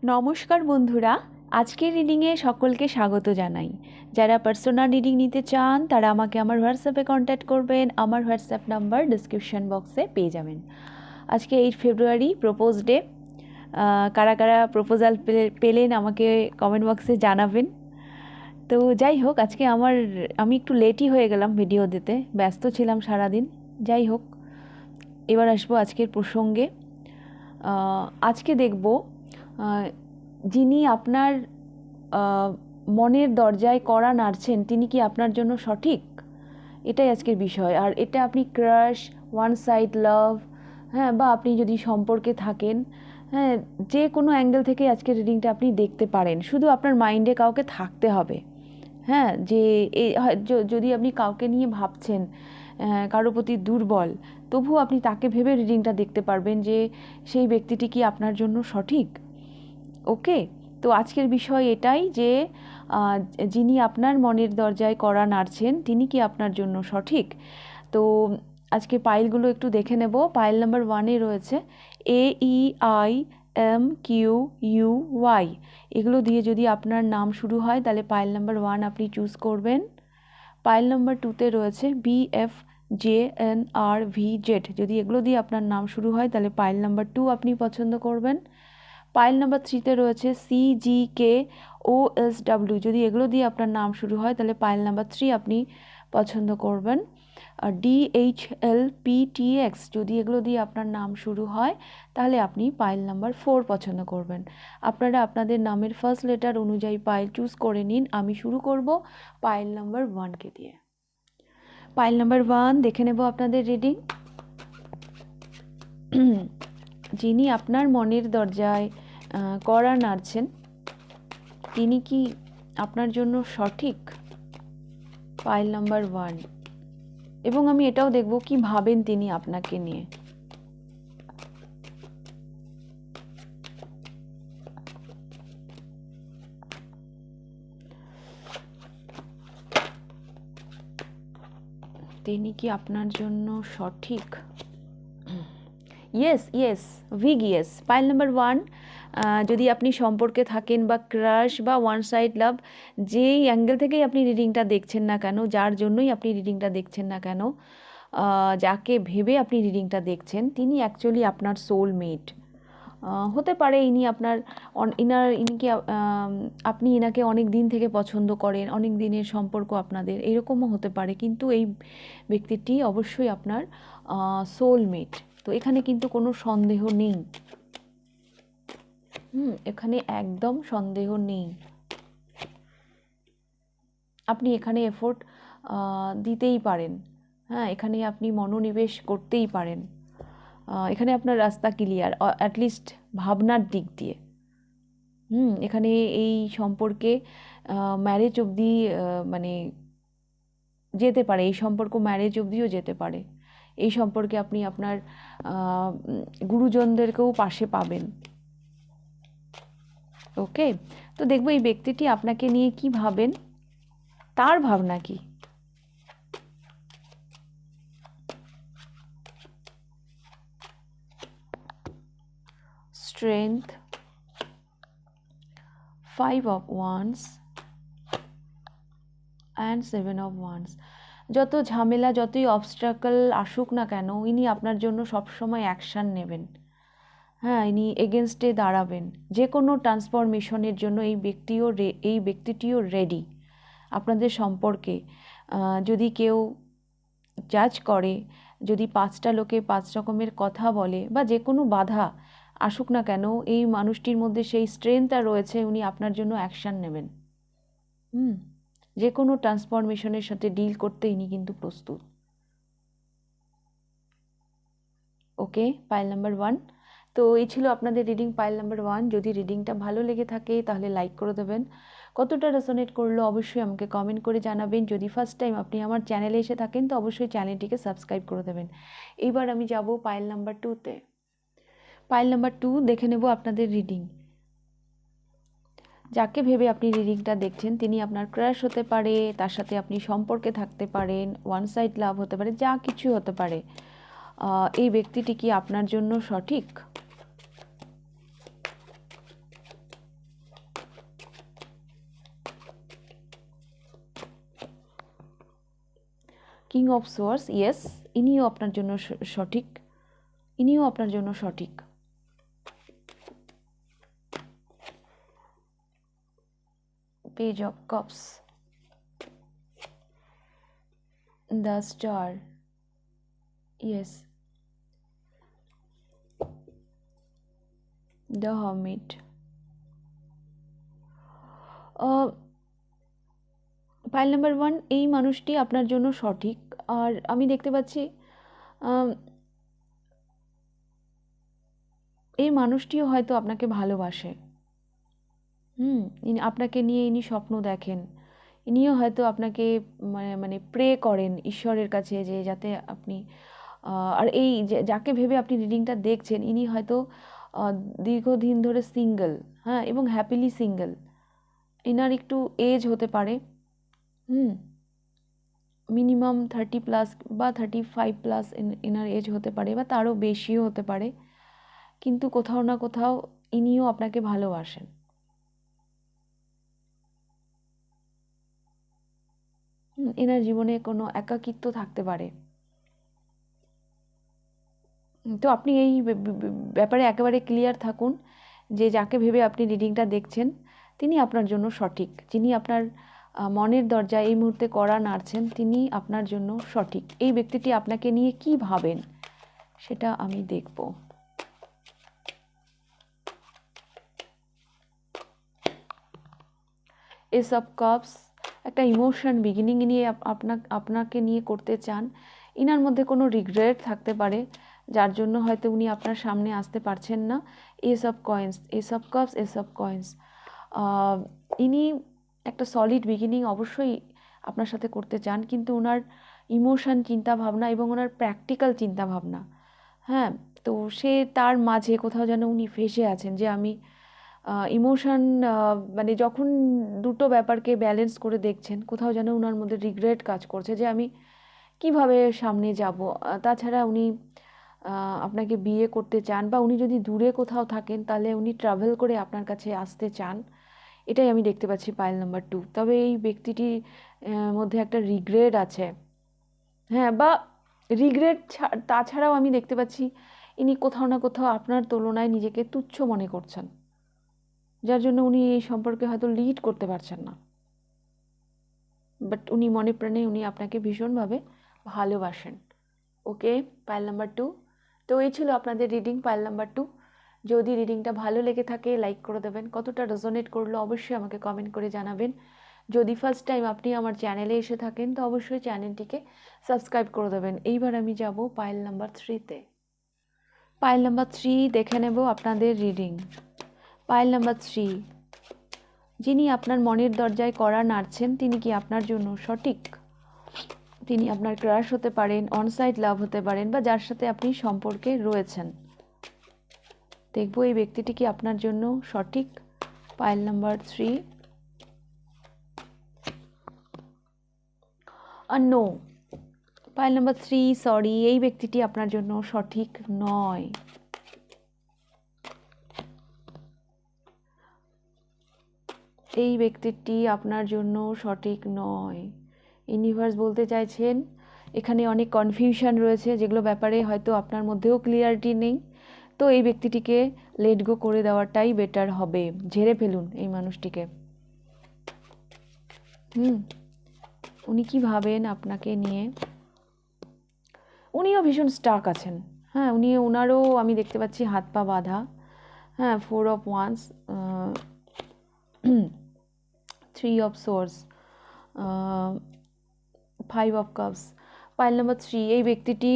নমস্কার বন্ধুরা, আজকের রিডিংয়ে সকলকে স্বাগত জানাই। যারা পার্সোনাল রিডিং নিতে চান তারা আমাকে আমার হোয়াটসঅ্যাপে কন্ট্যাক্ট করবেন। আমার হোয়াটসঅ্যাপ নাম্বার ডিসক্রিপশন বক্সে পেয়ে যাবেন। আজকে 8 ফেব্রুয়ারি প্রপোজ ডে। কারা কারা প্রপোজাল পেলেন আমাকে কমেন্ট বক্সে জানাবেন। তো যাই হোক, আজকে আমি একটু লেটই হয়ে গেলাম ভিডিও দিতে, ব্যস্ত ছিলাম সারাদিন। যাই হোক, এবার আসবো আজকের প্রসঙ্গে। আজকে দেখব যিনি আপনার মনের দরজায় কড়া নাড়ছেন তিনি কি আপনার জন্য সঠিক, এটাই আজকের বিষয়। আর এটা আপনি ক্রাশ, ওয়ান সাইড লাভ, হ্যাঁ, বা আপনি যদি সম্পর্কে থাকেন, হ্যাঁ, যে কোনো অ্যাঙ্গেল থেকে আজকের রিডিংটা আপনি দেখতে পারেন। শুধু আপনার মাইন্ডে কাউকে থাকতে হবে, হ্যাঁ, যে যদি আপনি কাউকে নিয়ে ভাবছেন, কারো প্রতি দুর্বল, তবুও আপনি তাকে ভেবে রিডিংটা দেখতে পারবেন যে সেই ব্যক্তিটি কি আপনার জন্য সঠিক। ওকে, তো আজকের বিষয় এটাই যে যিনি আপনার মনের দরজায় কড়া নাড়ছেন তিনি কি আপনার জন্য সঠিক। তো আজকে পাইলগুলো একটু দেখে নেব। পাইল নাম্বার 1-এ রয়েছে AEIMQUY। এগুলো দিয়ে যদি আপনার নাম শুরু হয় তাহলে পাইল নাম্বার 1 আপনি চুজ করবেন। পাইল নাম্বার 2-তে রয়েছে BFJNRVZ। যদি এগুলো দিয়ে আপনার নাম শুরু হয় তাহলে পাইল নাম্বার 2 আপনি পছন্দ করবেন। পাইল নাম্বার 3-তে রয়েছে CGKOSW। যদি এগুলো দিয়ে আপনার নাম শুরু হয় তাহলে পাইল নাম্বার 3 আপনি পছন্দ করবেন। আর DHLPTX, যদি এগুলো দিয়ে আপনার নাম শুরু হয় তাহলে আপনি পাইল নাম্বার 4 পছন্দ করবেন। আপনারা আপনাদের নামের ফার্স্ট লেটার অনুযায়ী পাইল চুজ করে নিন। আমি শুরু করব পাইল নাম্বার 1-কে দিয়ে। পাইল নাম্বার 1 দেখে নেব আপনাদের রিডিং। যিনি আপনার মনের দরজায় কড়া নাড়ছেন তিনি কি আপনার জন্য সঠিক, পাইল নাম্বার 1। এবং আমি এটাও দেখব কি ভাবেন তিনি আপনাকে নিয়ে। তিনি কি আপনার জন্য সঠিক। Yes, big yes. Pile number 1, যদি আপনি সম্পর্কে থাকেন বা ক্রাশ বা ওয়ান সাইড লাভ, যেই অ্যাঙ্গেল থেকেই আপনি রিডিংটা দেখছেন না কেন, যার জন্যই আপনি রিডিংটা দেখছেন না কেন, যাকে ভেবে আপনি রিডিংটা দেখছেন তিনি অ্যাকচুয়ালি আপনার সোলমেট হতে পারে। ইনি আপনার ইনিকে আপনি এনাকে অনেক দিন থেকে পছন্দ করেন, অনেক দিনের সম্পর্ক আপনাদের, এরকমও হতে পারে। কিন্তু এই ব্যক্তিটি অবশ্যই আপনার সোলমেট। তো এখানে কিন্তু কোনো সন্দেহ নেই, এখানে একদম সন্দেহ নেই। আপনি এখানে এফোর্ট দিতেই পারেন, হ্যাঁ, এখানে আপনি মনোনিবেশ করতেই পারেন। এখানে আপনার রাস্তা ক্লিয়ার, অ্যাটলিস্ট ভাবনার দিক দিয়ে। এখানে এই সম্পর্কে ম্যারেজ অবধি মানে যেতে পারে, এই সম্পর্ক ম্যারেজ অবধিও যেতে পারে। এই সম্পর্কে আপনি আপনার গুরুজনদেরকেও পাশে পাবেন। ওকে, তো দেখবো এই ব্যক্তিটি আপনাকে নিয়ে কি ভাবেন, তার ভাবনা কি। Strength, 5 of Wands and 7 of Wands। যত ঝামেলা, যতই অবস্ট্রাকল আসুক না কেন, ইনি আপনার জন্য সবসময় অ্যাকশান নেবেন। হ্যাঁ, ইনি এগেনস্টে দাঁড়াবেন। যে কোনো ট্রান্সফরমেশনের জন্য এই ব্যক্তিটিও রেডি। আপনাদের সম্পর্কে যদি কেউ জাজ করে, যদি 5টা লোকে 5 রকমের কথা বলে, বা যে কোনো বাধা আসুক না কেন, এই মানুষটির মধ্যে সেই স্ট্রেংথটা রয়েছে, উনি আপনার জন্য অ্যাকশান নেবেন। যে কোনো ট্রান্সফরমেশনের সাথে ডিল করতে ইনি কিন্তু প্রস্তুত। ওকে, পাইল নাম্বার 1। তো এই ছিল আপনাদের রিডিং পাইল নাম্বার 1। যদি রিডিংটা ভালো লেগে থাকে তাহলে লাইক করে দেবেন। কতটা রেজোনেট করলো অবশ্যই আমাকে কমেন্ট করে জানাবেন। যদি ফার্স্ট টাইম আপনি আমার চ্যানেলে এসে থাকেন তো অবশ্যই চ্যানেলটিকে সাবস্ক্রাইব করে দেবেন। এইবার আমি যাব পাইল নাম্বার 2-তে। পাইল নাম্বার 2 দেখে নেব আপনাদের রিডিং। যাকে ভেবে আপনি রিডিংটা দেখছেন তিনি আপনার ক্রাশ হতে পারে, তার সাথে আপনি সম্পর্কে থাকতে পারেন, ওয়ান সাইড লাভ হতে পারে, যা কিছু হতে পারে। এই ব্যক্তিটি কি আপনার জন্য সঠিক। কিং অফ সোয়ার্ডস, ইয়েস, ইনিও আপনার জন্য সঠিক, ইনিও আপনার জন্য সঠিক। Page of cups, the star, yes, the hermit. Pile number 1, এই মানুষটি আপনার জন্য সঠিক। আর আমি দেখতে পাচ্ছি এই মানুষটিও হয়তো আপনাকে ভালোবাসে। আপনাকে নিয়ে ইনি স্বপ্ন দেখেন, ইনিও হয়তো আপনাকে মানে প্রে করেন ঈশ্বরের কাছে যে যাতে আপনি আর এই যাকে ভেবে আপনি রিডিংটা দেখছেন ইনি হয়তো দীর্ঘদিন ধরে সিঙ্গেল, হ্যাঁ, এবং হ্যাপিলি সিঙ্গেল। ইনার একটু এজ হতে পারে, মিনিমাম 30+ বা 35+ ইনার এজ হতে পারে, বা তারও বেশিও হতে পারে, কিন্তু কোথাও না কোথাও ইনিও আপনাকে ভালোবাসেন। এনার জীবনে কোনো একাকিত্ব থাকতে পারে। তো আপনি এই ব্যাপারে একেবারে ক্লিয়ার থাকুন যে যাকে ভেবে আপনি রিডিংটা দেখছেন তিনি আপনার জন্য সঠিক। যিনি আপনার মনের দরজা এই মুহূর্তে কড়া নাড়ছেন তিনি আপনার জন্য সঠিক। এই ব্যক্তিটি আপনাকে নিয়ে কি ভাবেন সেটা আমি দেখব। এস অফ কাপস, একটা ইমোশন বিগিনিং নিয়ে আপনাকে নিয়ে করতে চান। ইনার মধ্যে কোনো রিগ্রেট থাকতে পারে যার জন্য হয়তো উনি আপনার সামনে আসতে পারছেন না। S of coins, S of cups, S of coins. ইনি একটা সলিড বিগিনিং অবশ্যই আপনার সাথে করতে চান, কিন্তু ওনার ইমোশন চিন্তাভাবনা এবং ওনার প্র্যাকটিক্যাল চিন্তাভাবনা, হ্যাঁ, তো সে তার মাঝে কোথাও যেন উনি ফেসে আছেন যে আমি ইমোশন মানে যখন দুটো ব্যাপারকে ব্যালেন্স করে দেখছেন কোথাও যেন ওনার মধ্যে রিগ্রেট কাজ করছে যে আমি কিভাবে সামনে যাব। তাছাড়া উনি আপনাকে বিয়ে করতে চান, বা উনি যদি দূরে কোথাও থাকেন তাহলে উনি ট্রাভেল করে আপনার কাছে আসতে চান, এটাই আমি দেখতে পাচ্ছি পাইল নাম্বার 2। তবে এই ব্যক্তিটির মধ্যে একটা রিগ্রেট আছে, হ্যাঁ, বা রিগ্রেট তাছাড়াও আমি দেখতে পাচ্ছি ইনি কোথাও না কোথাও আপনার তুলনায় নিজেকে তুচ্ছ মনে করছেন, যার জন্য উনি এই সম্পর্কে হয়তো লিড করতে পারছেন না, বাট উনি মনে প্রাণে উনি আপনাকে ভীষণভাবে ভালোবাসেন। ওকে, পাইল নাম্বার 2। তো এই ছিল আপনাদের রিডিং পাইল নাম্বার 2। যদি রিডিংটা ভালো লেগে থাকে লাইক করে দেবেন, কতটা রেজোনেট করলো অবশ্যই আমাকে কমেন্ট করে জানাবেন। যদি ফার্স্ট টাইম আপনি আমার চ্যানেলে এসে থাকেন তো অবশ্যই চ্যানেলটিকে সাবস্ক্রাইব করে দেবেন। এইবার আমি যাব পাইল নাম্বার 3-তে। পাইল নাম্বার 3 দেখে নেব আপনাদের রিডিং। পাইল নাম্বার 3, যিনি আপনার মনের দরজায় কড়া নাড়ছেন তিনি কি আপনার জন্য সঠিক? তিনি আপনার ক্রাশ হতে পারেন, অনসাইট লাভ হতে পারেন, বা যার সাথে আপনি সম্পর্কে রয়েছেন। দেখব এই ব্যক্তিটি কি আপনার জন্য সঠিক। Pile number 3, no. Pile number 3, sorry, এই ব্যক্তিটি আপনার জন্য সঠিক নয়। এই ব্যক্তিটি আপনার জন্য সঠিক নয়। ইউনিভার্স বলতে চাইছেন এখানে অনেক কনফিউশন রয়েছে যেগুলো ব্যাপারে হয়তো আপনার মধ্যেও ক্লিয়ারিটি নেই, তো এই ব্যক্তিটিকে লেট গো করে দেওয়াটাই বেটার হবে। ঝেড়ে ফেলুন এই মানুষটিকে। উনি কি ভাবেন আপনাকে নিয়ে? উনিও ভীষণ স্টাক আছেন, হ্যাঁ, ওনারও আমি দেখতে পাচ্ছি হাত পা বাঁধা, হ্যাঁ, 4 of wands, 3 of swords, 5 of cups. Pile number 3, এই ব্যক্তিটি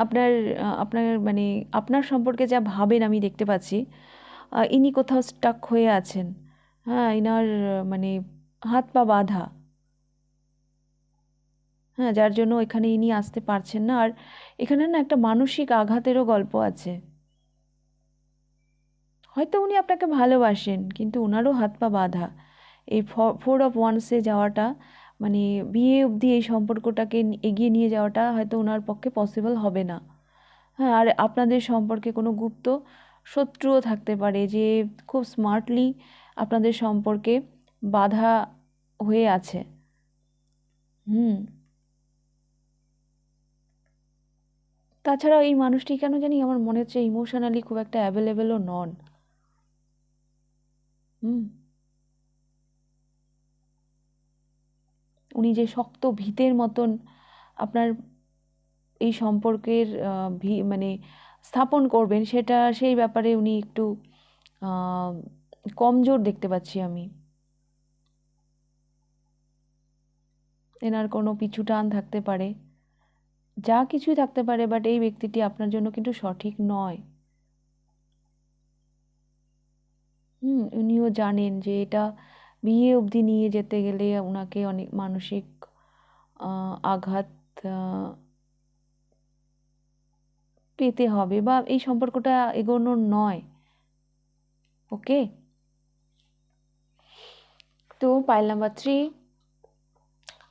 আপনার মানে আপনার সম্পর্কে যা ভাবেন আমি দেখতে পাচ্ছি ইনি কোথাও স্টাক হয়ে আছেন, হ্যাঁ, ইনার মানে হাত পা বাঁধা, হ্যাঁ, যার জন্য এখানে ইনি আসতে পারছেন না। আর এখানে না একটা মানসিক আঘাতেরও গল্প আছে। হয়তো উনি আপনাকে ভালোবাসেন কিন্তু ওনারও হাত পা বাঁধা। এই 4 অফ ওয়ান্সে যাওয়াটা মানে বিয়ে অবধি এই সম্পর্কটাকে এগিয়ে নিয়ে যাওয়াটা হয়তো ওনার পক্ষে পসিবল হবে না, হ্যাঁ। আর আপনাদের সম্পর্কে কোনো গুপ্ত শত্রুও থাকতে পারে যে খুব স্মার্টলি আপনাদের সম্পর্কে বাধা হয়ে আছে, হুম। তাছাড়া এই মানুষটি কেন জানি আমার মনে হচ্ছে ইমোশনালি খুব একটা অ্যাভেলেবেলও নন। হুম। উনি যে শক্ত ভিতের মতন আপনার এই সম্পর্কের মানে স্থাপন করবেন, সেই ব্যাপারে উনি একটু কমজোর দেখতে পাচ্ছি আমি। এনার কোনো পিছু টান থাকতে পারে, যা কিছুই থাকতে পারে, বাট এই ব্যক্তিটি আপনার জন্য কিন্তু সঠিক নয়। উনিও জানেন যে এটা বিয়ে অবধি নিয়ে যেতে গেলে ওনাকে অনেক মানসিক আঘাত পেতে হবে, বা এই সম্পর্কটা এগোনোর নয়। ওকে, তো পাইল নাম্বার 3,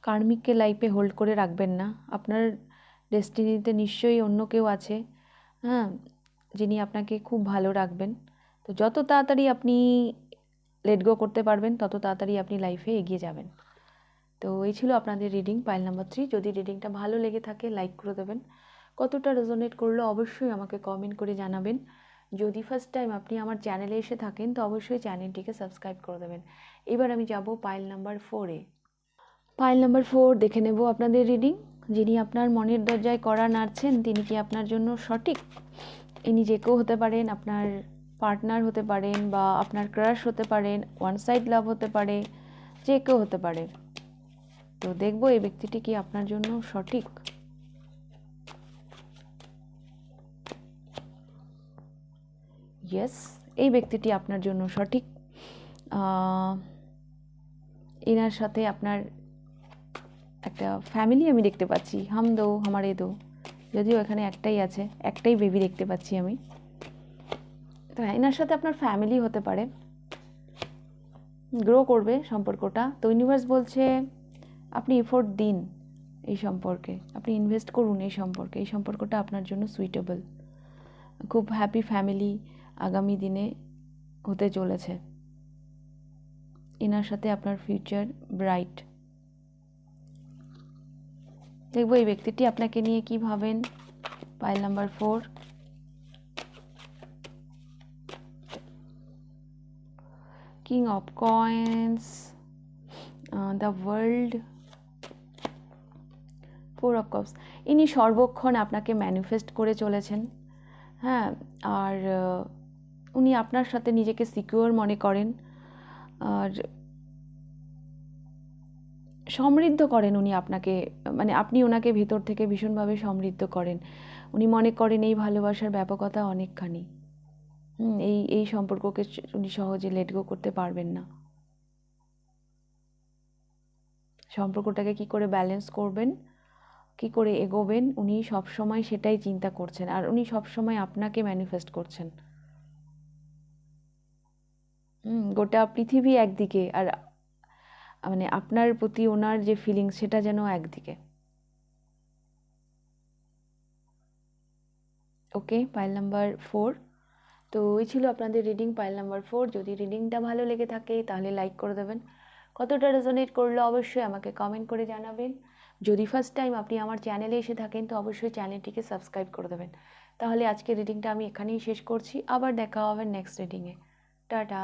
কার্মিককে লাইফে হোল্ড করে রাখবেন না। আপনার ডেস্টিনিতে নিশ্চয়ই অন্য কেউ আছে, হ্যাঁ, যিনি আপনাকে খুব ভালো রাখবেন। তো যত তাড়াতাড়ি আপনি লেট গো করতে পারবেন, তত তাড়াতাড়ি আপনি লাইফে এগিয়ে যাবেন। তো এই ছিল আপনাদের রিডিং পাইল নাম্বার 3। যদি রিডিংটা ভালো লেগে থাকে লাইক করে দেবেন, কতটা রেজোনেট করলো অবশ্যই আমাকে কমেন্ট করে জানাবেন। যদি ফার্স্ট টাইম আপনি আমার চ্যানেলে এসে থাকেন তো অবশ্যই চ্যানেলটিকে সাবস্ক্রাইব করে দেবেন। এবার আমি যাব পাইল নাম্বার 4-এ। পাইল নাম্বার 4 দেখে নেব আপনাদের রিডিং। যিনি আপনার মনের দরজায় কড়া নাড়ছেন তিনি কি আপনার জন্য সঠিক? ইনি যে কেউ হতে পারেন, আপনার পার্টনার হতে পারেন, বা আপনার ক্রাশ হতে পারেন, ওয়ান সাইড লাভ হতে পারে, যে কেউ হতে পারে। তো দেখবো এই ব্যক্তিটি কি আপনার জন্য সঠিক। ইয়েস, এই ব্যক্তিটি আপনার জন্য সঠিক। এনার সাথে আপনার একটা ফ্যামিলি আমি দেখতে পাচ্ছি, হাম দো হামারে দো, যদিও এখানে একটাই আছে, একটাই বেবি দেখতে পাচ্ছি আমি। তো এনার সাথে আপনার ফ্যামিলি হতে পারে, গ্রো করবে সম্পর্কটা। তো ইউনিভার্স বলছে আপনি এফোর্ট দিন এই সম্পর্কে, আপনি ইনভেস্ট করুন এই সম্পর্কে, এই সম্পর্কটা আপনার জন্য সুইটেবল। খুব হ্যাপি ফ্যামিলি আগামী দিনে হতে চলেছে। এনার সাথে আপনার ফিউচার ব্রাইট। দেখবো এই ব্যক্তিটি আপনাকে নিয়ে কি ভাবেন। Pile number 4, king of coins, the world, 4 of cups. ইনি সর্বক্ষণ আপনাকে ম্যানিফেস্ট করে চলেছেন, হ্যাঁ, আর উনি আপনার সাথে নিজেকে সিকিউর মনে করেন, আর সমৃদ্ধ করেন উনি আপনাকে, মানে আপনি ওনাকে ভেতর থেকে ভীষণভাবে সমৃদ্ধ করেন। উনি মনে করেন এই ভালোবাসার ব্যাপকতা অনেকখানি। এই সম্পর্ককে উনি সহজে লেট গো করতে পারবেন না। সম্পর্কটাকে কি করে ব্যালেন্স করবেন, কি করে এগোবেন, উনি সবসময় সেটাই চিন্তা করছেন, আর উনি সবসময় আপনাকে ম্যানিফেস্ট করছেন। গোটা পৃথিবী একদিকে, আর মানে আপনার প্রতি ওনার যে ফিলিংস সেটা যেন একদিকে। ওকে, পাইল নাম্বার 4। তো এই ছিল আপনাদের রিডিং পাইল নাম্বার 4। যদি রিডিংটা ভালো লেগে থাকে তাহলে লাইক করে দেবেন, কতটা রেজোনেট করলো অবশ্যই আমাকে কমেন্ট করে জানাবেন। যদি ফার্স্ট টাইম আপনি আমার চ্যানেলে এসে থাকেন তো অবশ্যই চ্যানেলটিকে সাবস্ক্রাইব করে দেবেন। তাহলে আজকের রিডিংটা আমি এখানেই শেষ করছি, আবার দেখা হবে নেক্সট রিডিংয়ে। টাটা।